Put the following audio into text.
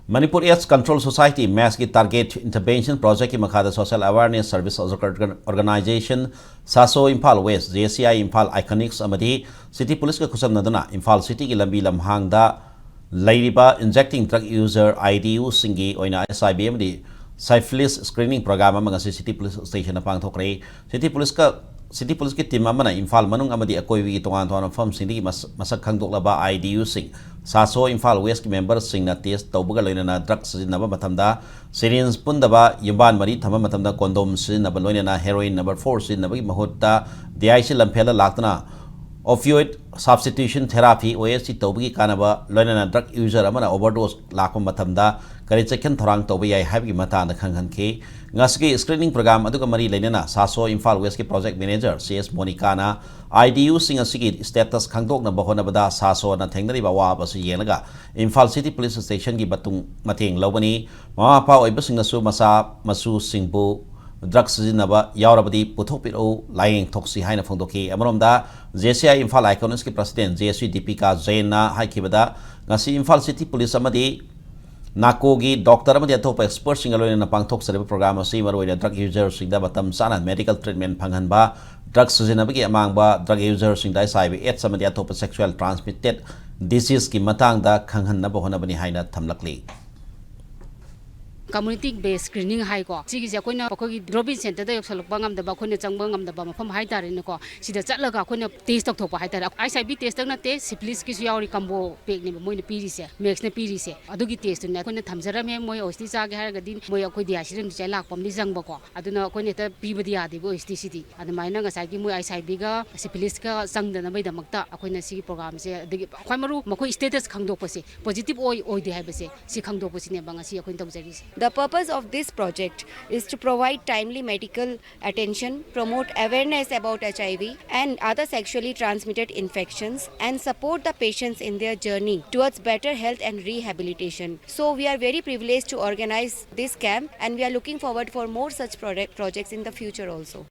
Manipur AIDS Control Society MACS की Target Intervention Project की मखादा Social Awareness Service Organization SASO Imphal West JCI Imphal Iconics amadi City Police ka khusam Imphal City की लंबी लम्हांगदा लैरिबा injecting drug user IDUs singi oina SIB amadi SYPHILIS screening program amanga City Police Station pangthokre City Police की team amana Imphal manung amadi akoiwi tongan tongan firm sindi masak khangdoklaba IDUs sing SASO Imphal West की member sing na test taubuga loinana drug sizinaba matamda syringe pundaba yumban mari thama matamda condom sizinaba loinana heroin number 4 sizinaba ki mahutta DIC lamphela laktana opioid substitution therapy OST taubugi kanaba loinana drug user amana overdose lakpa matamda kari checken thorang taubi yai habi mata na khanghan ke ngaski screening program aduga mari leinana SASO Imphal West ki project manager CS Monica na IDU sing asigi status khangdok na bahona bada SASO na thengnari bawa basi yenaga Imphal City Police Station gi batung mateng lobani mama pa oiba sing nasu masa masu singbu drugs jinaba yaurabadi puthokpiro lying toxi haina phongdoki amromda JCI Imphal Iconics ki president JSC Deepika Jain na haikibada ngasi Imphal City Police amadi Nakogi doctor amadi atop expert singaloina na pangthok sareba program asi maroina drug user singda batam sana medical treatment phanghanba drugs jinabagi amangba drug user singda HIV AIDS amadi atop sexual transmitted disease ki matangda khanghanna bahona bani haina thamlakli community based screening hai ko sigi je koina pokoi drop-in center da yoksalok bangam da ba khoine changbang ngam da ba mafam hai tare ne ko sida chatlaga khoine test tok thok hai tare HIV test na te syphilis ki su yauri combo pek ni moi ne piri se MACS ne piri se adugi test ne khoine thamjara me moi osti cha ge har ga din moi akoi dia sirin chai lak pam ni jang ba ko aduna khoine ta pi ba dia de bo osti city adumai na ngasai ki moi HIV ga syphilis ka sang da na bai da makta akoina si program se adigi khoi maru makoi status khangdok pa se positive oi de hai ba se si khangdok pa si ne banga si akoin tok jari se. The purpose of this project is to provide timely medical attention, promote awareness about HIV and other sexually transmitted infections, and support the patients in their journey towards better health and rehabilitation. So we are very privileged to organize this camp, and we are looking forward for more such projects in the future also.